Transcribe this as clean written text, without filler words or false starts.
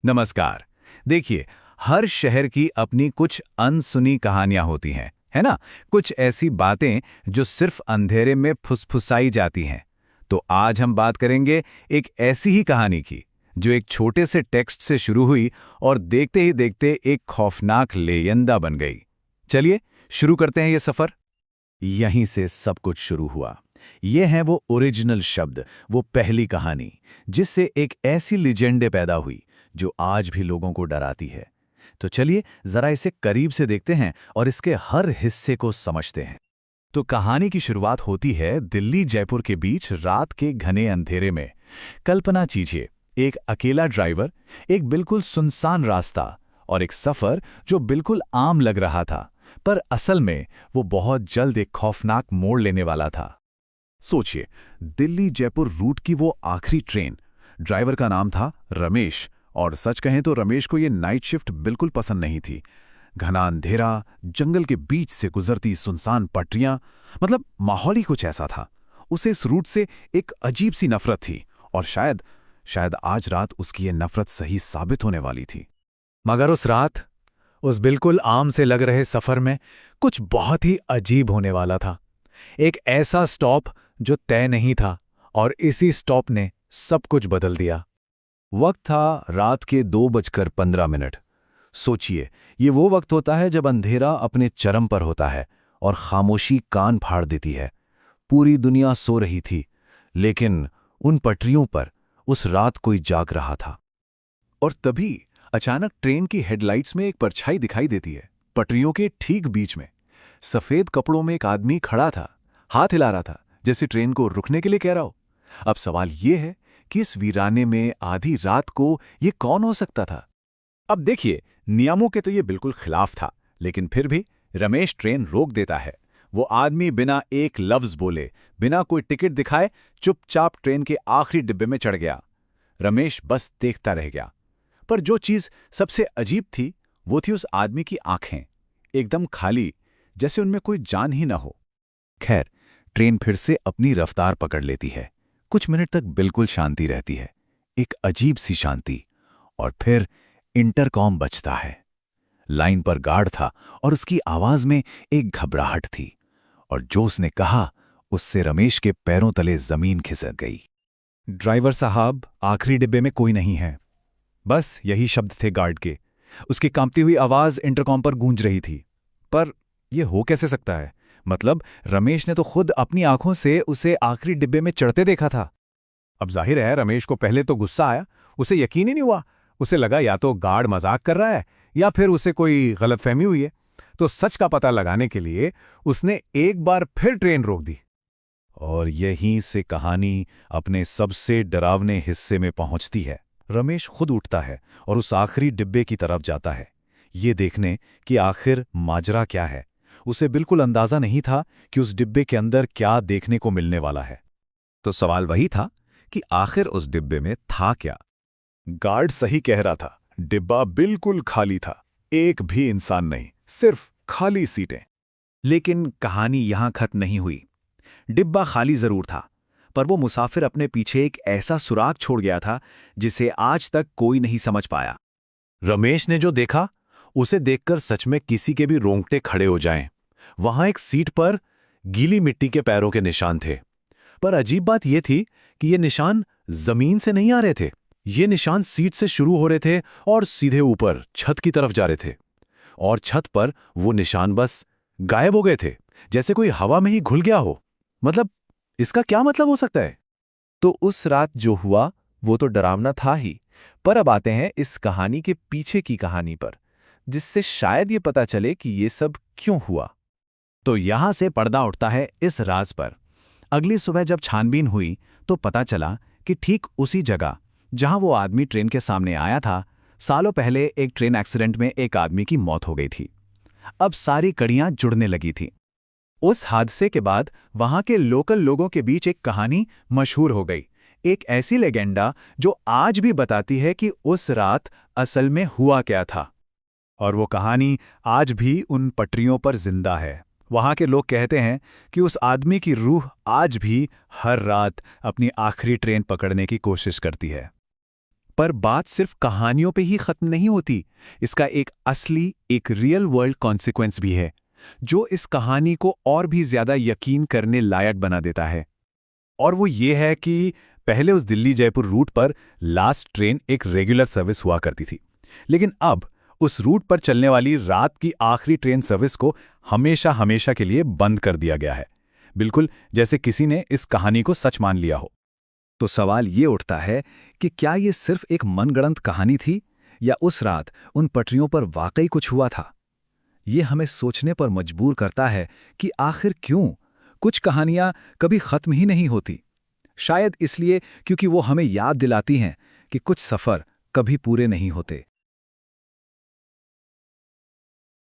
नमस्कार। देखिए, हर शहर की अपनी कुछ अनसुनी कहानियां होती हैं, है ना? कुछ ऐसी बातें जो सिर्फ अंधेरे में फुसफुसाई जाती हैं। तो आज हम बात करेंगे एक ऐसी ही कहानी की, जो एक छोटे से टेक्स्ट से शुरू हुई और देखते ही देखते एक खौफनाक लेयंदा बन गई। चलिए, शुरू करते हैं ये सफर। यहीं से सब कुछ शुरू हुआ। ये हैं वो ओरिजिनल शब्द, वो पहली कहानी, जिससे एक ऐसी लीजेंडे पैदा हुई जो आज भी लोगों को डराती है। तो चलिए जरा इसे करीब से देखते हैं और इसके हर हिस्से को समझते हैं। तो कहानी की शुरुआत होती है दिल्ली जयपुर के बीच रात के घने अंधेरे में। कल्पना कीजिए, एक अकेला ड्राइवर, एक बिल्कुल सुनसान रास्ता और एक सफर जो बिल्कुल आम लग रहा था, पर असल में वो बहुत जल्द एक खौफनाक मोड़ लेने वाला था। सोचिए, दिल्ली जयपुर रूट की वो आखिरी ट्रेन। ड्राइवर का नाम था रमेश, और सच कहें तो रमेश को ये नाइट शिफ्ट बिल्कुल पसंद नहीं थी। घना अंधेरा, जंगल के बीच से गुजरती सुनसान पटरियां, मतलब माहौल ही कुछ ऐसा था। उसे इस रूट से एक अजीब सी नफरत थी, और शायद शायद आज रात उसकी ये नफरत सही साबित होने वाली थी। मगर उस रात, उस बिल्कुल आम से लग रहे सफर में कुछ बहुत ही अजीब होने वाला था। एक ऐसा स्टॉप जो तय नहीं था, और इसी स्टॉप ने सब कुछ बदल दिया। वक्त था रात के 2:15। सोचिए, ये वो वक्त होता है जब अंधेरा अपने चरम पर होता है और खामोशी कान फाड़ देती है। पूरी दुनिया सो रही थी, लेकिन उन पटरियों पर उस रात कोई जाग रहा था। और तभी अचानक ट्रेन की हेडलाइट्स में एक परछाई दिखाई देती है, पटरियों के ठीक बीच में। सफेद कपड़ों में एक आदमी खड़ा था, हाथ हिला रहा था, जैसे ट्रेन को रुकने के लिए कह रहा हो। अब सवाल यह है कि इस वीराने में आधी रात को ये कौन हो सकता था? अब देखिए, नियमों के तो ये बिल्कुल खिलाफ था, लेकिन फिर भी रमेश ट्रेन रोक देता है। वो आदमी बिना एक लफ्ज बोले, बिना कोई टिकट दिखाए, चुपचाप ट्रेन के आखिरी डिब्बे में चढ़ गया। रमेश बस देखता रह गया। पर जो चीज सबसे अजीब थी, वो थी उस आदमी की आंखें, एकदम खाली, जैसे उनमें कोई जान ही ना हो। खैर, ट्रेन फिर से अपनी रफ्तार पकड़ लेती है। कुछ मिनट तक बिल्कुल शांति रहती है, एक अजीब सी शांति। और फिर इंटरकॉम बजता है। लाइन पर गार्ड था और उसकी आवाज में एक घबराहट थी, और जो उसने कहा, उससे रमेश के पैरों तले जमीन खिसक गई। ड्राइवर साहब, आखिरी डिब्बे में कोई नहीं है। बस यही शब्द थे गार्ड के। उसकी कांपती हुई आवाज इंटरकॉम पर गूंज रही थी। पर यह हो कैसे सकता है? मतलब रमेश ने तो खुद अपनी आंखों से उसे आखिरी डिब्बे में चढ़ते देखा था। अब जाहिर है, रमेश को पहले तो गुस्सा आया, उसे यकीन ही नहीं हुआ। उसे लगा या तो गार्ड मजाक कर रहा है, या फिर उसे कोई गलतफहमी हुई है। तो सच का पता लगाने के लिए उसने एक बार फिर ट्रेन रोक दी। और यहीं से कहानी अपने सबसे डरावने हिस्से में पहुंचती है। रमेश खुद उठता है और उस आखिरी डिब्बे की तरफ जाता है, ये देखने कि आखिर माजरा क्या है। उसे बिल्कुल अंदाजा नहीं था कि उस डिब्बे के अंदर क्या देखने को मिलने वाला है। तो सवाल वही था कि आखिर उस डिब्बे में था क्या। गार्ड सही कह रहा था, डिब्बा बिल्कुल खाली था, एक भी इंसान नहीं, सिर्फ खाली सीटें। लेकिन कहानी यहां खत्म नहीं हुई। डिब्बा खाली जरूर था, पर वो मुसाफिर अपने पीछे एक ऐसा सुराग छोड़ गया था जिसे आज तक कोई नहीं समझ पाया। रमेश ने जो देखा, उसे देखकर सच में किसी के भी रोंगटे खड़े हो जाएं। वहां एक सीट पर गीली मिट्टी के पैरों के निशान थे। पर अजीब बात यह थी कि ये निशान जमीन से नहीं आ रहे थे। ये निशान सीट से शुरू हो रहे थे और सीधे ऊपर छत की तरफ जा रहे थे। और छत पर वो निशान बस गायब हो गए थे, जैसे कोई हवा में ही घुल गया हो। मतलब, इसका क्या मतलब हो सकता है? तो उस रात जो हुआ वो तो डरावना था ही, पर अब आते हैं इस कहानी के पीछे की कहानी पर, जिससे शायद ये पता चले कि ये सब क्यों हुआ। तो यहां से पर्दा उठता है इस राज पर। अगली सुबह जब छानबीन हुई, तो पता चला कि ठीक उसी जगह जहां वो आदमी ट्रेन के सामने आया था, सालों पहले एक ट्रेन एक्सीडेंट में एक आदमी की मौत हो गई थी। अब सारी कड़ियां जुड़ने लगी थी। उस हादसे के बाद वहां के लोकल लोगों के बीच एक कहानी मशहूर हो गई, एक ऐसी लेजेंडा जो आज भी बताती है कि उस रात असल में हुआ क्या था। और वो कहानी आज भी उन पटरियों पर जिंदा है। वहां के लोग कहते हैं कि उस आदमी की रूह आज भी हर रात अपनी आखिरी ट्रेन पकड़ने की कोशिश करती है। पर बात सिर्फ कहानियों पे ही खत्म नहीं होती। इसका एक असली, एक रियल वर्ल्ड कॉन्सिक्वेंस भी है, जो इस कहानी को और भी ज्यादा यकीन करने लायक बना देता है। और वो ये है कि पहले उस दिल्ली जयपुर रूट पर लास्ट ट्रेन एक रेगुलर सर्विस हुआ करती थी, लेकिन अब उस रूट पर चलने वाली रात की आखिरी ट्रेन सर्विस को हमेशा हमेशा के लिए बंद कर दिया गया है, बिल्कुल जैसे किसी ने इस कहानी को सच मान लिया हो। तो सवाल ये उठता है कि क्या ये सिर्फ एक मनगढ़ंत कहानी थी या उस रात उन पटरियों पर वाकई कुछ हुआ था? ये हमें सोचने पर मजबूर करता है कि आखिर क्यों कुछ कहानियां कभी खत्म ही नहीं होती। शायद इसलिए क्योंकि वो हमें याद दिलाती हैं कि कुछ सफ़र कभी पूरे नहीं होते।